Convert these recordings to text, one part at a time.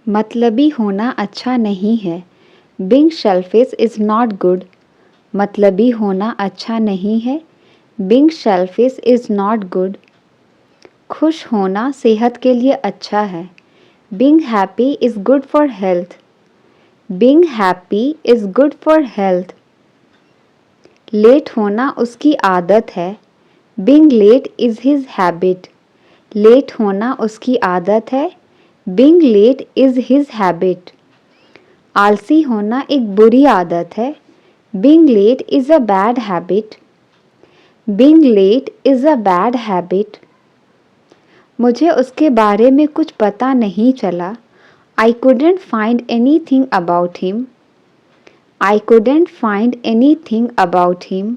मतलबी होना अच्छा नहीं है। Being selfish is not good. मतलबी होना अच्छा नहीं है। Being selfish is not good. खुश होना सेहत के लिए अच्छा है। Being happy is good for health. Being happy is good for health. Late होना उसकी आदत है। Being late is his habit. Late होना उसकी आदत है। Being late is his habit. आलसी होना एक बुरी आदत है। Being late is a bad habit. Being late is a bad habit. मुझे उसके बारे में कुछ पता नहीं चला। I couldn't find anything about him. I couldn't find anything about him.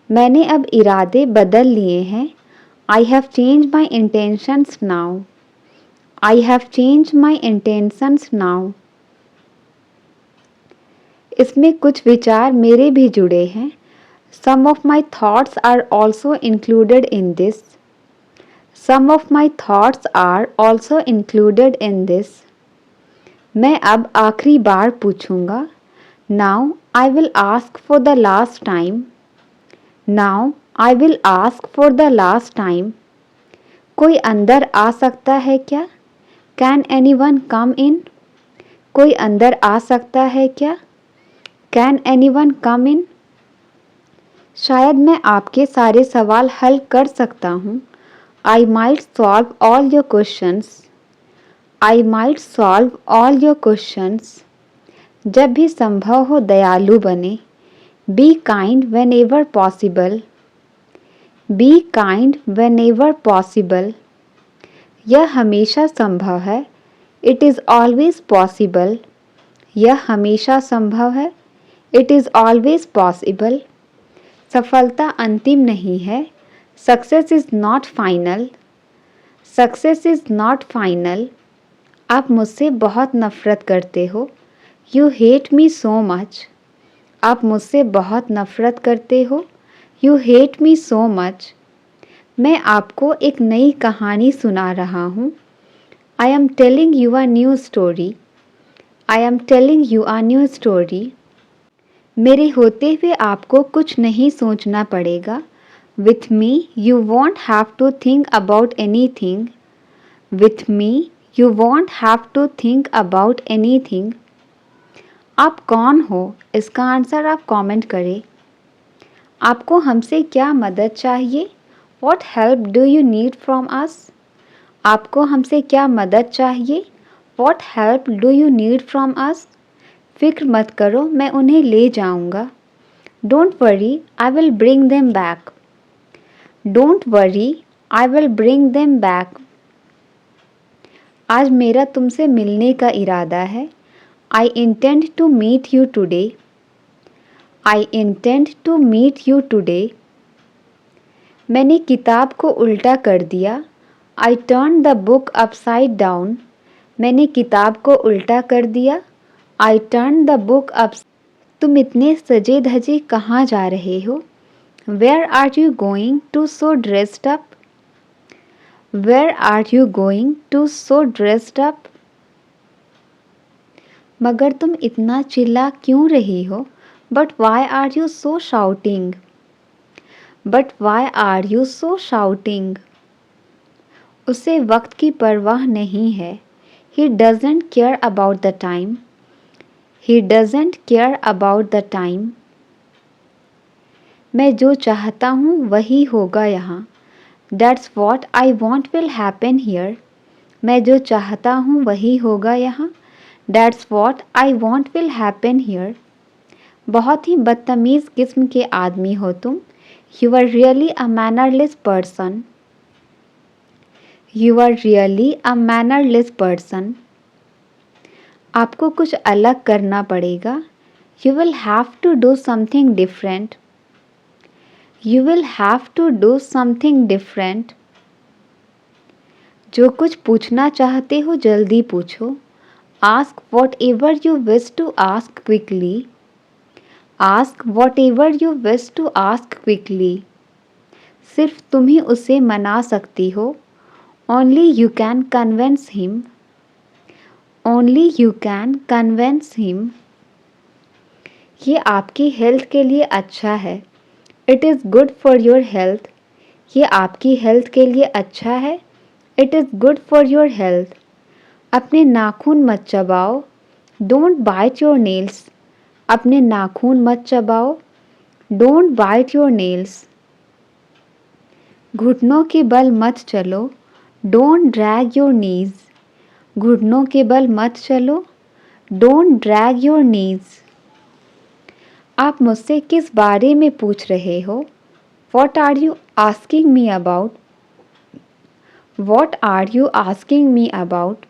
मैंने अब इरादे बदल लिए हैं। I have changed my intentions now. I have changed my intentions now. इसमें कुछ विचार मेरे भी जुड़े हैं। Some of my thoughts are also included in this. Some of my thoughts are also included in this. मैं अब आखिरी बार पूछूंगा। Now I will ask for the last time. Now I will ask for the last time. कोई अंदर आ सकता है क्या? Can anyone come in? कोई अंदर आ सकता है क्या? Can anyone come in? शायद मैं आपके सारे सवाल हल कर सकता हूँ। I might solve all your questions. I might solve all your questions. जब भी संभव हो दयालु बने। Be kind whenever possible. Be kind whenever possible. यह हमेशा संभव है। It is always possible. यह हमेशा संभव है। It is always possible. सफलता अंतिम नहीं है। Success is not final. Success is not final. आप मुझसे बहुत नफरत करते हो। You hate me so much. आप मुझसे बहुत नफरत करते हो। You hate me so much. मैं आपको एक नई कहानी सुना रहा हूँ। I am telling you a new story. I am telling you a new story. मेरे होते हुए आपको कुछ नहीं सोचना पड़ेगा। With me you won't have to think about anything. With me you won't have to think about anything. आप कौन हो? इसका आंसर आप कमेंट करें। आपको हमसे क्या मदद चाहिए? What help do you need from us? आपको हमसे क्या मदद चाहिए? What help do you need from us? फिक्र मत करो, मैं उन्हें ले जाऊंगा। Don't worry, I will bring them back. Don't worry, I will bring them back. आज मेरा तुमसे मिलने का इरादा है। I intend to meet you today. I intend to meet you today. मैंने किताब को उल्टा कर दिया। I turned the book upside down. मैंने किताब को उल्टा कर दिया। I turned the book up. तुम इतने सजे धजे कहाँ जा रहे हो? Where are you going to so dressed up? Where are you going to so dressed up? मगर तुम इतना चिल्ला क्यों रही हो? But why are you so shouting? But why are you so shouting? उसे वक्त की परवाह नहीं है। He doesn't care about the time. He doesn't care about the time. मैं जो चाहता हूँ वही होगा यहाँ। That's what I want will happen here. मैं जो चाहता हूँ वही होगा यहाँ। That's what I want will happen here. बहुत ही बदतमीज़ किस्म के आदमी हो तुम। You are really a mannerless person. You are really a mannerless person. आपको कुछ अलग करना पड़ेगा। You will have to do something different. You will have to do something different. जो कुछ पूछना चाहते हो जल्दी पूछो। Ask whatever you wish to ask quickly. Ask whatever you wish to ask quickly. सिर्फ तुम ही उसे मना सकती हो। Only you can convince him. Only you can convince him. ये आपकी हेल्थ के लिए अच्छा है. It is good for your health. ये आपकी हेल्थ के लिए अच्छा है. It is good for your health. अपने नाखून मत चबाओ. Don't bite your nails. अपने नाखून मत चबाओ. Don't bite your nails. घुटनों के बल मत चलो. Don't drag your knees. घुटनों के बल मत चलो. Don't drag your knees. आप मुझसे किस बारे में पूछ रहे हो? What are you asking me about? What are you asking me about?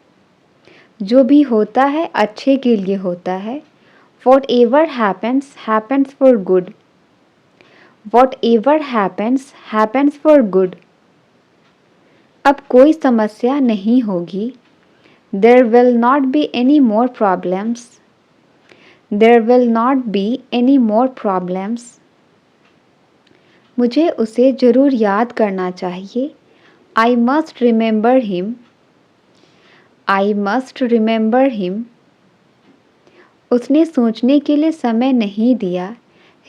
जो भी होता है अच्छे के लिए होता है. Whatever happens, happens for good. Whatever happens, happens for good. अब कोई समस्या नहीं होगी. There will not be any more problems. There will not be any more problems. मुझे उसे ज़रूर याद करना चाहिए. I must remember him. I must remember him. उसने सोचने के लिए समय नहीं दिया.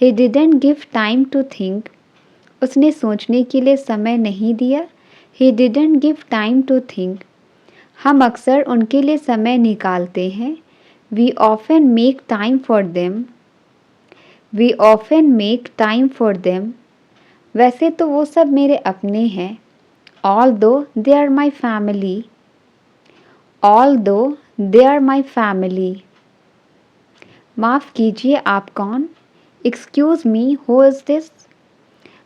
He didn't give time to think. उसने सोचने के लिए समय नहीं दिया. He didn't give time to think. हम अक्सर उनके लिए समय निकालते हैं. We often make time for them. We often make time for them. वैसे तो वो सब मेरे अपने हैं. Although they are my family. Although they are my family. माफ़ कीजिए आप कौन? Excuse me, who is this?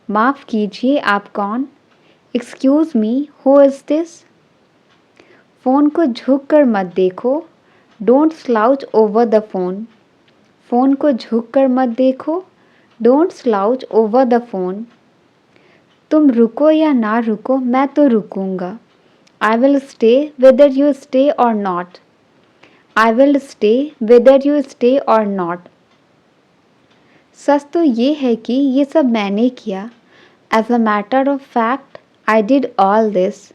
माफ़ कीजिए आप कौन? Excuse me, who is this? Phone को झुक कर मत देखो. Don't slouch over the phone. Phone को झुक कर मत देखो. Don't slouch over the phone. तुम रुको या ना रुको मैं तो रुकूंगा. I will stay whether you stay or not. I will stay whether you stay or not. सच तो ये है कि ये सब मैंने किया. As a matter of fact, I did all this.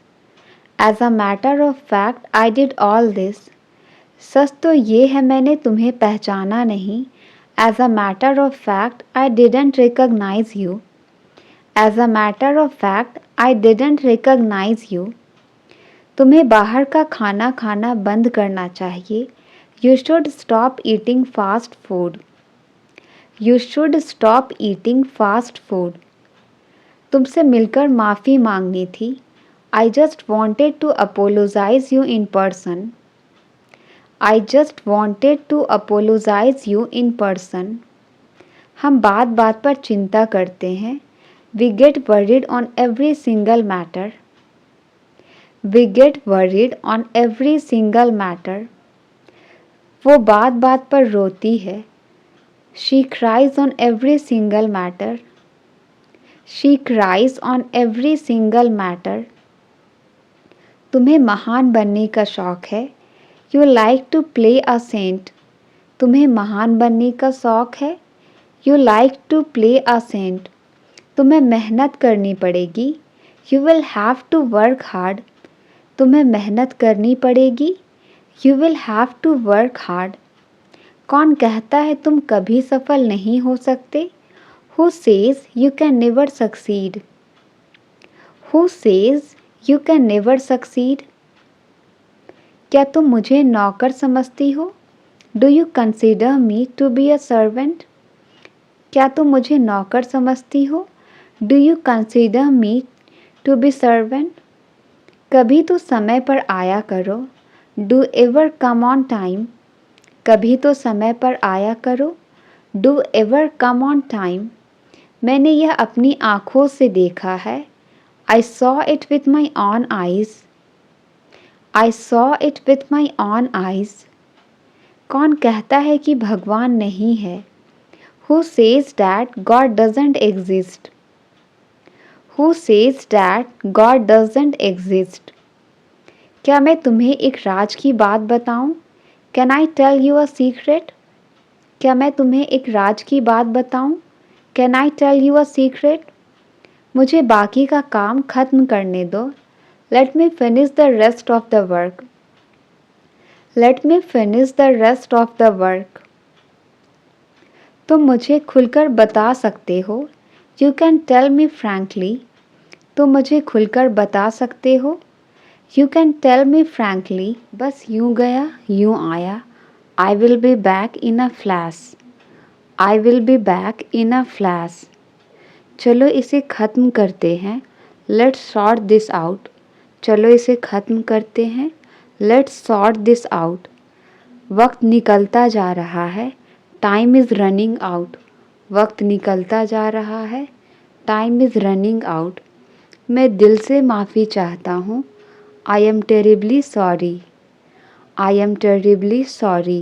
As a matter of fact, I did all this. सच तो ये है मैंने तुम्हें पहचाना नहीं. As a matter of fact, I didn't recognize you. As a matter of fact, I didn't recognize you. तुम्हें बाहर का खाना खाना बंद करना चाहिए. You should stop eating fast food. You should stop eating fast food. तुमसे मिलकर माफ़ी मांगनी थी. I just wanted to apologize you in person. I just wanted to apologize you in person. हम बात बात पर चिंता करते हैं. We get worried on every single matter. We get worried on every single matter. वो बात बात पर रोती है. She cries on every single matter. She cries on every single matter. तुम्हें महान बनने का शौक है. You like to play a saint. तुम्हें महान बनने का शौक है. You like to play a saint. तुम्हें मेहनत करनी पड़ेगी. You will have to work hard. तुम्हें मेहनत करनी पड़ेगी. You will have to work hard. कौन कहता है तुम कभी सफल नहीं हो सकते? Who says you can never succeed? Who says you can never succeed? क्या तुम मुझे नौकर समझती हो? Do you consider me to be a servant? क्या तुम मुझे नौकर समझती हो? Do you consider me to be servant? कभी तो समय पर आया करो. Do ever come on time? कभी तो समय पर आया करो. Do ever come on time? मैंने यह अपनी आँखों से देखा है. I saw it with my own eyes. I saw it with my own eyes. कौन कहता है कि भगवान नहीं है? Who says that God doesn't exist? Who says that God doesn't exist? क्या मैं तुम्हें एक राज की बात बताऊं? Can I tell you a secret? क्या मैं तुम्हें एक राज की बात बताऊं? Can I tell you a secret? मुझे बाकी का काम खत्म करने दो. Let me finish the rest of the work. Let me finish the rest of the work. तुम मुझे खुलकर बता सकते हो. You can tell me frankly. तुम मुझे खुलकर बता सकते हो. You can tell me frankly. बस यूं गया यूं आया. I will be back in a flash. I will be back in a flash. चलो इसे ख़त्म करते हैं. Let's sort this out. चलो इसे ख़त्म करते हैं. Let's sort this out. वक्त निकलता जा रहा है. Time is running out. वक्त निकलता जा रहा है. Time is running out. मैं दिल से माफ़ी चाहता हूँ. I am terribly sorry. I am terribly sorry.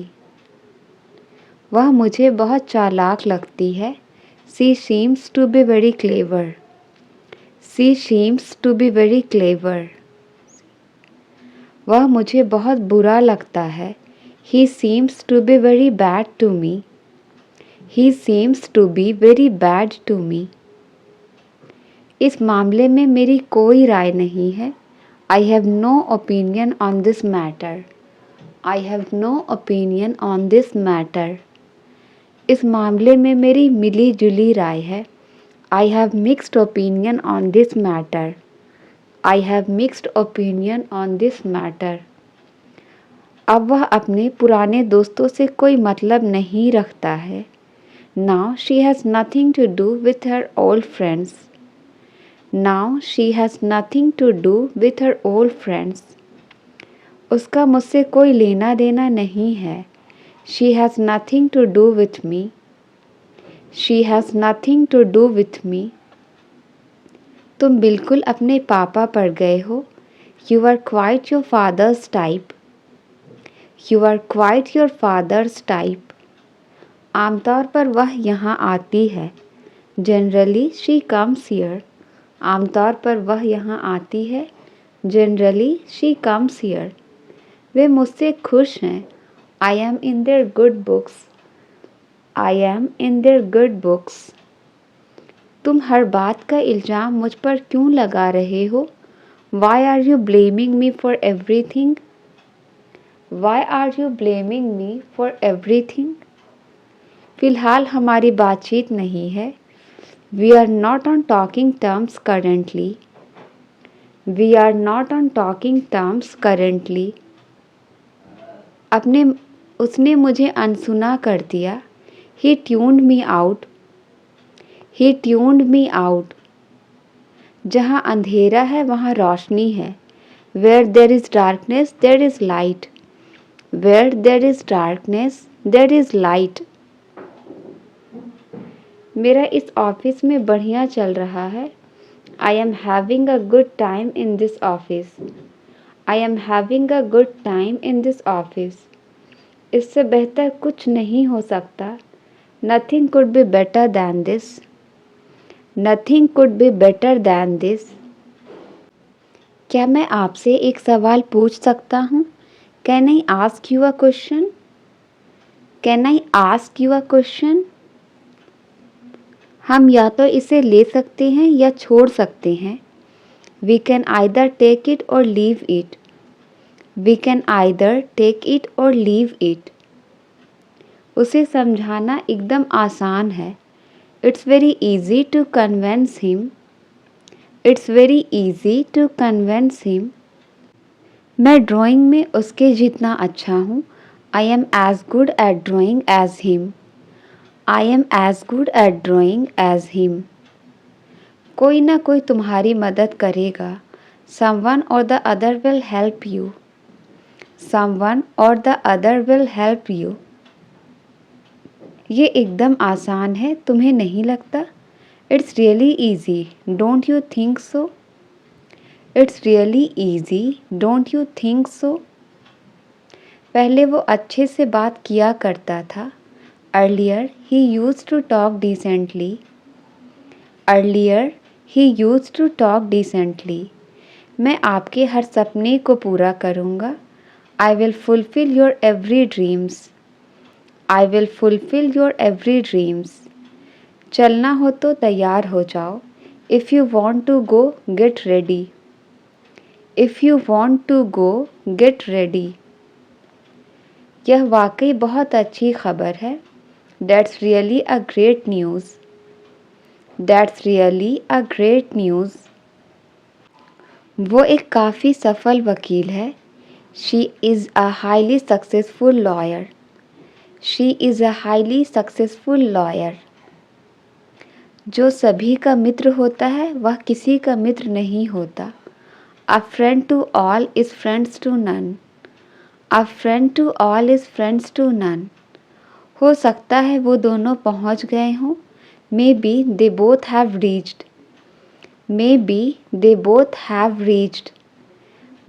वह मुझे बहुत चालाक लगती है. She seems to be very clever. She seems to be very clever. वह मुझे बहुत बुरा लगता है. He seems to be very bad to me. He seems to be very bad to me. इस मामले में मेरी कोई राय नहीं है. I have no opinion on this matter. I have no opinion on this matter. इस मामले में मेरी मिली जुली राय है. I have mixed opinion on this matter. I have mixed opinion on this matter. अब वह अपने पुराने दोस्तों से कोई मतलब नहीं रखता है. Now she has nothing to do with her old friends. Now she has nothing to do with her old friends. उसका मुझसे कोई लेना देना नहीं है. She has nothing to do with me. She has nothing to do with me. तुम बिल्कुल अपने पापा पर गए हो. You are quite your father's type. You are quite your father's type. आमतौर पर वह यहाँ आती है. Generally she comes here. आमतौर पर वह यहाँ आती है. Generally she comes here. वे मुझसे खुश हैं. I am in their good books. I am in their good books. तुम हर बात का इल्ज़ाम मुझ पर क्यों लगा रहे हो? Why are you blaming me for everything? Why are you blaming me for everything? फ़िलहाल हमारी बातचीत नहीं है. We are not on talking terms currently. We are not on talking terms currently. उसने मुझे अनसुना कर दिया. He tuned me out. He tuned me out. जहाँ अंधेरा है वहाँ रोशनी है. Where there is darkness, there is light. Where there is darkness, there is light. मेरा इस ऑफिस में बढ़िया चल रहा है. I am having a good time in this office. I am having a good time in this office. इससे बेहतर कुछ नहीं हो सकता. Nothing could be better than this. Nothing could be better than this. क्या मैं आपसे एक सवाल पूछ सकता हूँ? Can I ask you a question? Can I ask you a question? हम या तो इसे ले सकते हैं या छोड़ सकते हैं. We can either take it or leave it. We can either take it or leave it. उसे समझाना एकदम आसान है. It's very easy to convince him. It's very easy to convince him. मैं ड्राइंग में उसके जितना अच्छा हूँ. I am as good at drawing as him. I am as good at drawing as him. कोई ना कोई तुम्हारी मदद करेगा. Someone or the other will help you. Someone or the other will help you. ये एकदम आसान है, तुम्हें नहीं लगता? It's really easy, don't you think so? It's really easy, don't you think so? पहले वो अच्छे से बात किया करता था. Earlier he used to talk decently. Earlier he used to talk decently. मैं आपके हर सपने को पूरा करूँगा. I will fulfill your every dreams. I will fulfill your every dreams. चलना हो तो तैयार हो जाओ. If you want to go, get ready. If you want to go, get ready. यह वाकई बहुत अच्छी खबर है। That's really a great news. That's really a great news. वो एक काफ़ी सफल वकील है। She is a highly successful lawyer. She is a highly successful lawyer. जो सभी का मित्र होता है वह किसी का मित्र नहीं होता। A friend to all is friends to none. A friend to all is friends to none. हो सकता है वो दोनों पहुंच गए हों। Maybe they both have reached. Maybe they both have reached.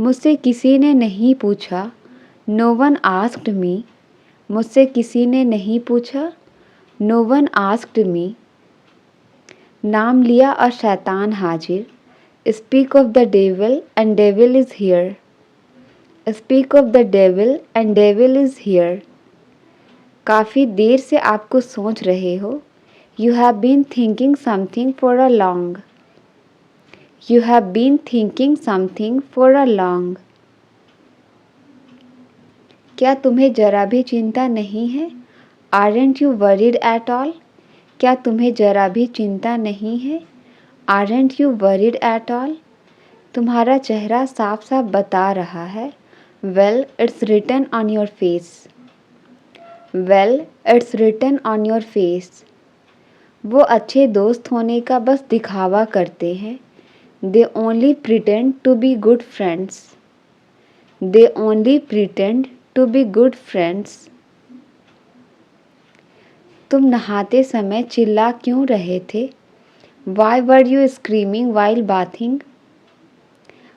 मुझसे किसी ने नहीं पूछा। No one asked me. मुझसे किसी ने नहीं पूछा। No one asked me. नाम लिया और शैतान हाजिर। Speak of the devil and devil is here. Speak of the devil and devil is here. काफ़ी देर से आपको सोच रहे हो। You have been thinking something for a long. You have been thinking something for a long. क्या तुम्हें जरा भी चिंता नहीं है? Aren't you worried at all? क्या तुम्हें जरा भी चिंता नहीं है? Aren't you worried at all? तुम्हारा चेहरा साफ साफ बता रहा है। Well it's written on your face. Well it's written on your face. वो अच्छे दोस्त होने का बस दिखावा करते हैं। They only pretend to be good friends. They only pretend to be good friends. तुम नहाते समय चिल्ला क्यों रहे थे? Why were you screaming while bathing?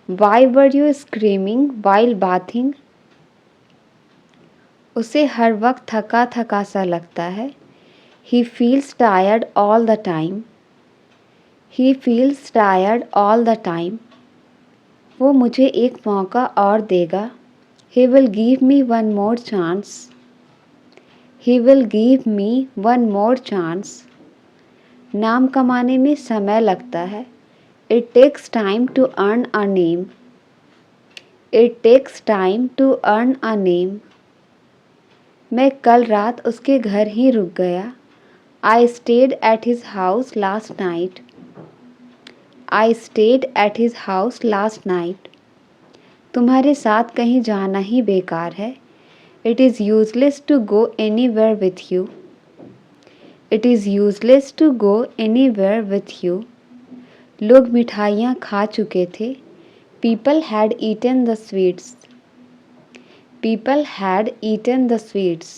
Why were you screaming while bathing? उसे हर वक्त थका थका सा लगता है। He feels tired all the time. He feels tired all the time. वो मुझे एक मौका और देगा। He will give me one more chance. He will give me one more chance. नाम कमाने में समय लगता है। It takes time to earn a name. It takes time to earn a name. मैं कल रात उसके घर ही रुक गया। I stayed at his house last night. I stayed at his house last night. तुम्हारे साथ कहीं जाना ही बेकार है। It is useless to go anywhere with you. It is useless to go anywhere with you. लोग मिठाइयाँ खा चुके थे। People had eaten the sweets. People had eaten the sweets.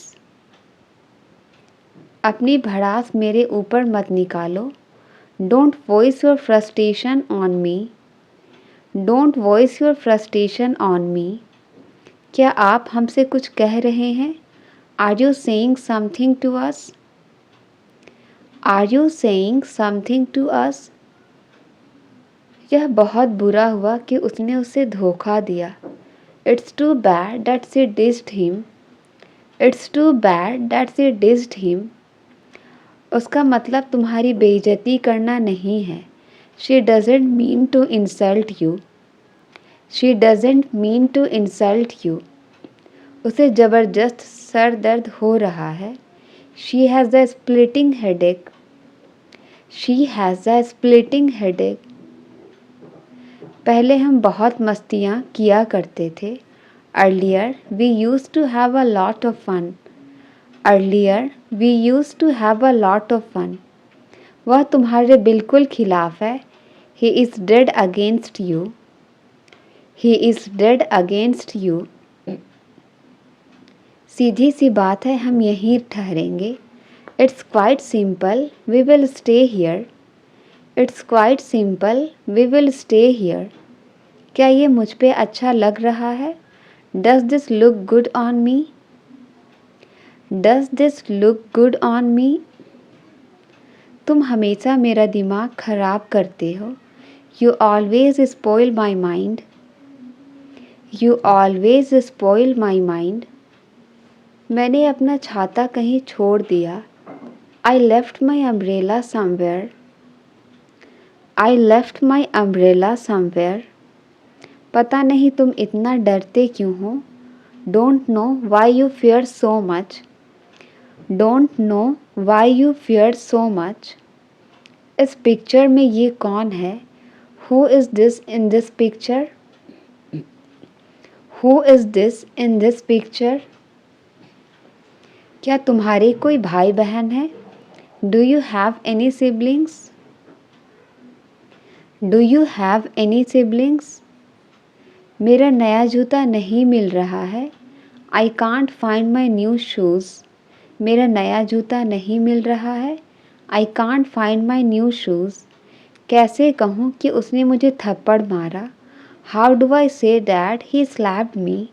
अपनी भड़ास मेरे ऊपर मत निकालो। Don't voice your frustration on me. Don't voice your frustration on me. क्या आप हमसे कुछ कह रहे हैं? Are you saying something to us? Are you saying something to us? यह बहुत बुरा हुआ कि उसने उसे धोखा दिया। It's too bad that she dissed him. It's too bad that she dissed him. उसका मतलब तुम्हारी बेइज्जती करना नहीं है। She doesn't mean to insult you. She doesn't mean to insult you. उसे ज़बरदस्त सर दर्द हो रहा है। She has a splitting headache. She has a splitting headache. पहले हम बहुत मस्तियाँ किया करते थे। Earlier we used to have a lot of fun. Earlier we used to have a lot of fun. वह तुम्हारे बिल्कुल खिलाफ है। He is dead against you. He is dead against you. सीधी सी बात है, हम यहीं ठहरेंगे। It's quite simple. We will stay here. It's quite simple. We will stay here. क्या ये मुझ पे अच्छा लग रहा है? Does this look good on me? Does this look good on me? तुम हमेशा मेरा दिमाग खराब करते हो। You always spoil my mind. You always spoil my mind. मैंने अपना छाता कहीं छोड़ दिया। I left my umbrella somewhere. I left my umbrella somewhere. पता नहीं तुम इतना डरते क्यों हो। Don't know why you fear so much. Don't know why you fear so much. इस पिक्चर में ये कौन है? Who is this in this picture? Who is this in this picture? क्या तुम्हारे कोई भाई बहन है? Do you have any siblings? Do you have any siblings? मेरा नया जूता नहीं मिल रहा है. I can't find my new shoes. मेरा नया जूता नहीं मिल रहा है. I can't find my new shoes. कैसे कहूँ कि उसने मुझे थप्पड़ मारा? How do I say that he slapped me?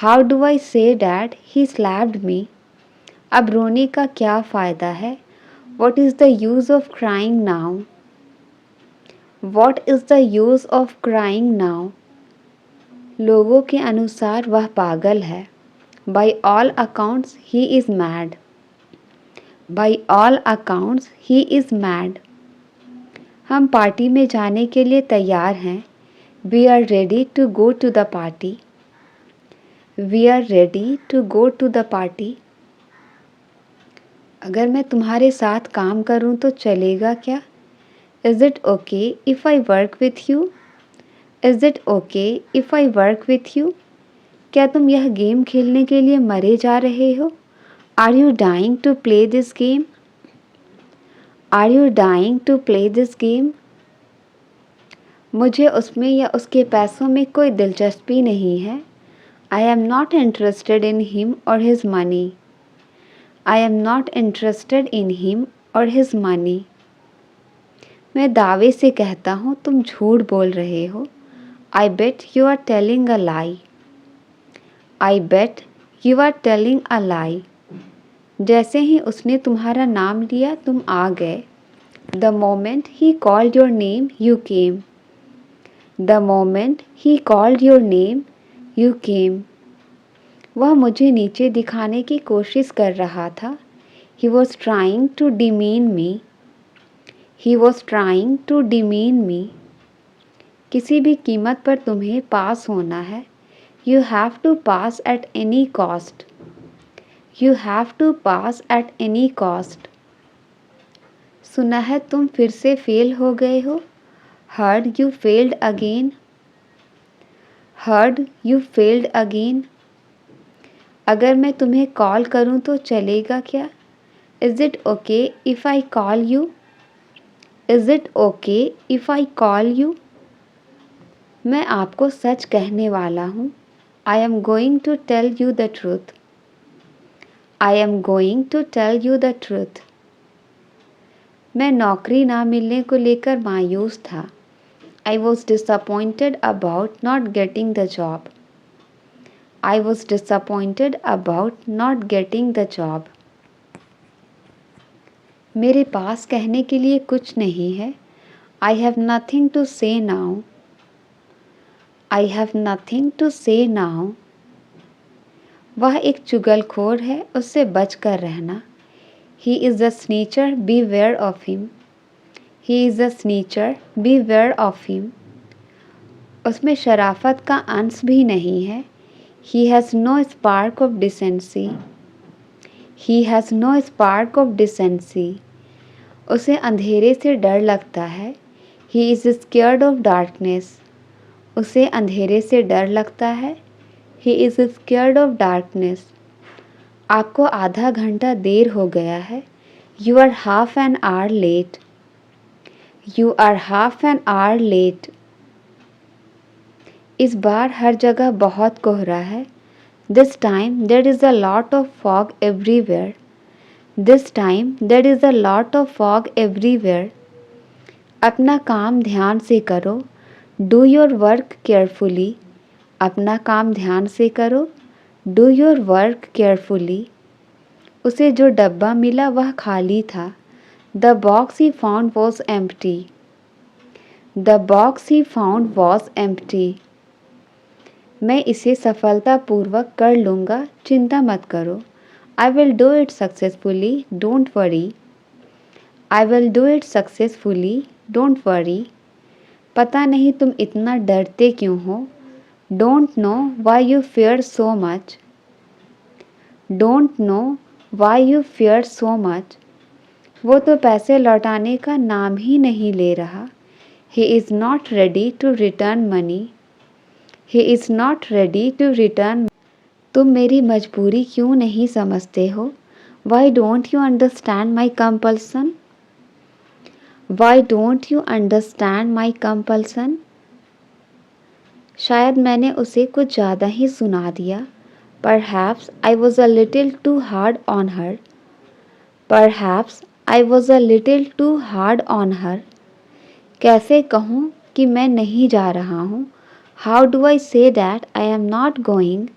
How do I say that he slapped me? अब रोने का क्या फ़ायदा है? What is the use of crying now? What is the use of crying now? लोगों के अनुसार वह पागल है. By all accounts he is mad. By all accounts he is mad. हम पार्टी में जाने के लिए तैयार हैं. We are ready to go to the party. We are ready to go to the party. अगर मैं तुम्हारे साथ काम करूं तो चलेगा क्या? Is it okay if I work with you? Is it okay if I work with you? क्या तुम यह गेम खेलने के लिए मरे जा रहे हो? Are you dying to play this game? Are you dying to play this game? मुझे उसमें या उसके पैसों में कोई दिलचस्पी नहीं है. I am not interested in him or his money. I am not interested in him or his money. मैं दावे से कहता हूँ तुम झूठ बोल रहे हो. I bet you are telling a lie. I bet you are telling a lie. जैसे ही उसने तुम्हारा नाम लिया तुम आ गए. The moment he called your name, you came. The moment he called your name, you came. वह मुझे नीचे दिखाने की कोशिश कर रहा था. He was trying to demean me. He was trying to demean me. किसी भी कीमत पर तुम्हें पास होना है. You have to pass at any cost. You have to pass at any cost. सुना है तुम फिर से फेल हो गए हो. Heard you failed again. Heard you failed again. अगर मैं तुम्हें कॉल करूं तो चलेगा क्या? Is it okay if I call you? Is it okay if I call you? मैं आपको सच कहने वाला हूँ. I am going to tell you the truth. I am going to tell you the truth. मैं नौकरी ना मिलने को लेकर मायूस था. I was disappointed about not getting the job. I was disappointed about not getting the job. मेरे पास कहने के लिए कुछ नहीं है. I have nothing to say now. I have nothing to say now. वह एक चुगलखोर है, उससे बच कर रहना. He is a snitcher, beware of him. He is a snitcher, beware of him. उसमें शराफत का अंश भी नहीं है. He has no spark of decency. He has no spark of decency. उसे अंधेरे से डर लगता है. He is scared of darkness. उसे अंधेरे से डर लगता है. He is scared of darkness. आपको आधा घंटा देर हो गया है. You are half an hour late. You are half an hour late. इस बार हर जगह बहुत कोहरा है. This time there is a lot of fog everywhere. This time there is a lot of fog everywhere. अपना काम ध्यान से करो. Do your work carefully. अपना काम ध्यान से करो. Do your work carefully. उसे जो डब्बा मिला वह खाली था. The box he found was empty. The box he found was empty. मैं इसे सफलतापूर्वक कर लूँगा, चिंता मत करो. I will do it successfully, don't worry. I will do it successfully, don't worry. पता नहीं तुम इतना डरते क्यों हो. Don't know why you fear so much. Don't know why you fear so much. वो तो पैसे लौटाने का नाम ही नहीं ले रहा. He is not ready to return money. He is not ready to return. तुम मेरी मजबूरी क्यों नहीं समझते हो? Why don't you understand my compulsion? Why don't you understand my compulsion? शायद मैंने उसे कुछ ज़्यादा ही सुना दिया. Perhaps I was a little too hard on her. Perhaps I was a little too hard on her. कैसे कहूँ कि मैं नहीं जा रहा हूँ? How do I say that I am not going?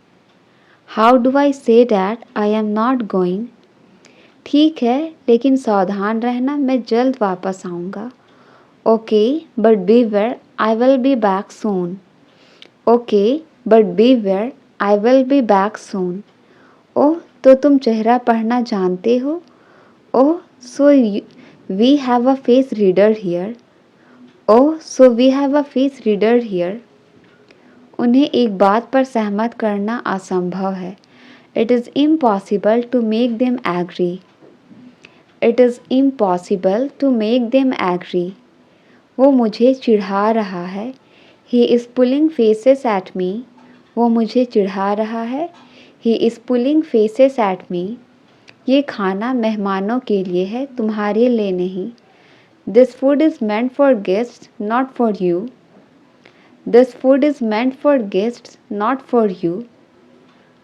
How do I say that I am not going? ठीक है, लेकिन सावधान रहना, मैं जल्द वापस आऊँगा. Okay, but beware, I will be back soon. Okay, but beware, I will be back soon. ओह, तो तुम चेहरा पढ़ना जानते हो? ओह, so we have a face reader here. Oh, so we have a face reader here. उन्हें एक बात पर सहमत करना असंभव है. It is impossible to make them agree. It is impossible to make them agree. वो मुझे चिढ़ा रहा है. He is pulling faces at me. वो मुझे चिढ़ा रहा है. He is pulling faces at me. ये खाना मेहमानों के लिए है, तुम्हारे लिए नहीं. This food is meant for guests, not for you. This food is meant for guests, not for you.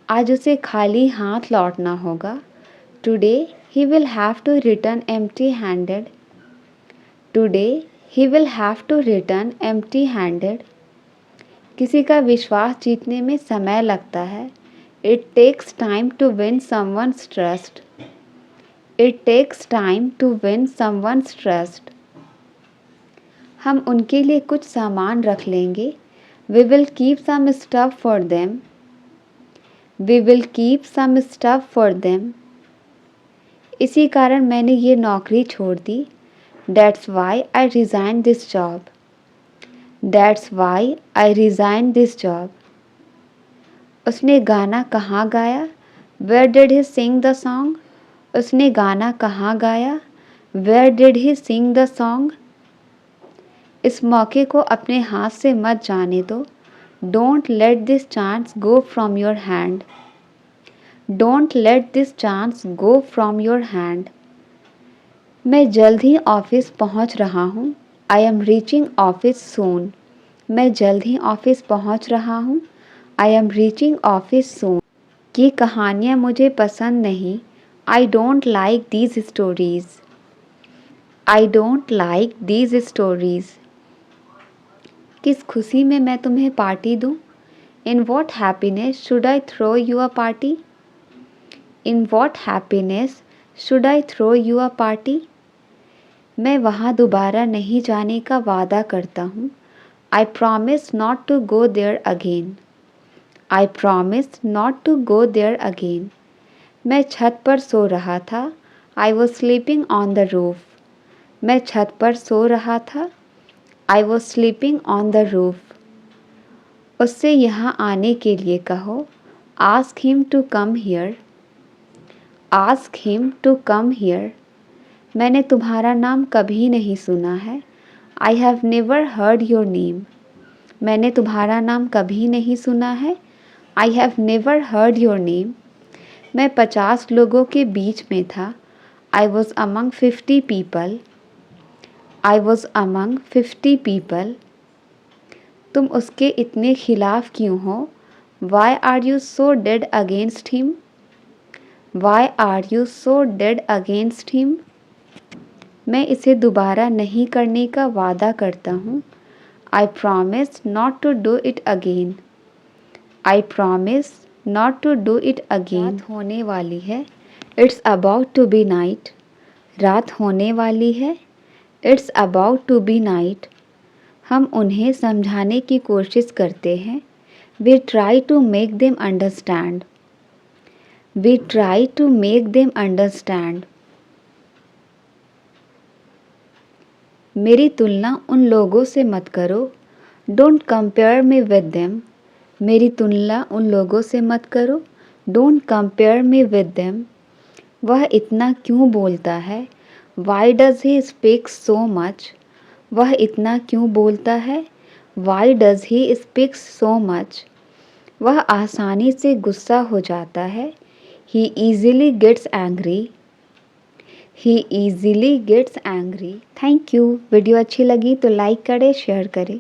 आज उसे खाली हाथ लौटना होगा. Today he will have to return empty-handed. Today he will have to return empty-handed. किसी का विश्वास जीतने में समय लगता है. It takes time to win someone's trust. It takes time to win someone's trust. हम उनके लिए कुछ सामान रख लेंगे. We will keep some stuff for them. We will keep some stuff for them. इसी कारण मैंने ये नौकरी छोड़ दी. That's why I resigned this job. That's why I resigned this job. उसने गाना कहाँ गाया? Where did he sing the song? उसने गाना कहाँ गाया? Where did he sing the song? इस मौके को अपने हाथ से मत जाने दो. Don't let this chance go from your hand. Don't let this chance go from your hand. मैं जल्द ही ऑफिस पहुंच रहा हूँ. I am reaching office soon. मैं जल्द ही ऑफिस पहुंच रहा हूँ. I am reaching office soon. ये कहानियाँ मुझे पसंद नहीं. I don't like these stories. I don't like these stories. किस खुशी में मैं तुम्हें पार्टी दूँ? In what happiness should I throw you a party? In what happiness should I throw you a party? मैं वहाँ दोबारा नहीं जाने का वादा करता हूँ. I promise not to go there again. I promise not to go there again. मैं छत पर सो रहा था. I was sleeping on the roof. मैं छत पर सो रहा था. I was sleeping on the roof. उससे यहाँ आने के लिए कहो. Ask him to come here. Ask him to come here. मैंने तुम्हारा नाम कभी नहीं सुना है. I have never heard your name. मैंने तुम्हारा नाम कभी नहीं सुना है. I have never heard your name. मैं 50 लोगों के बीच में था. I was among 50 people. I was among 50 people. तुम उसके इतने खिलाफ क्यों हो? Why are you so dead against him? Why are you so dead against him? मैं इसे दोबारा नहीं करने का वादा करता हूँ. I promise not to do it again. I promise not to do it again. रात होने वाली है. It's about to be night. रात होने वाली है. It's about to be night. हम उन्हें समझाने की कोशिश करते हैं. We try to make them understand. We try to make them understand. मेरी तुलना उन लोगों से मत करो. Don't compare me with them. मेरी तुलना उन लोगों से मत करो। Don't compare me with them. वह इतना क्यों बोलता है? Why does he speak so much? वह इतना क्यों बोलता है? Why does he speaks so much? वह आसानी से गुस्सा हो जाता है। He easily gets angry. He easily gets angry. Thank you. Video अच्छी लगी तो लाइक करें, शेयर करें।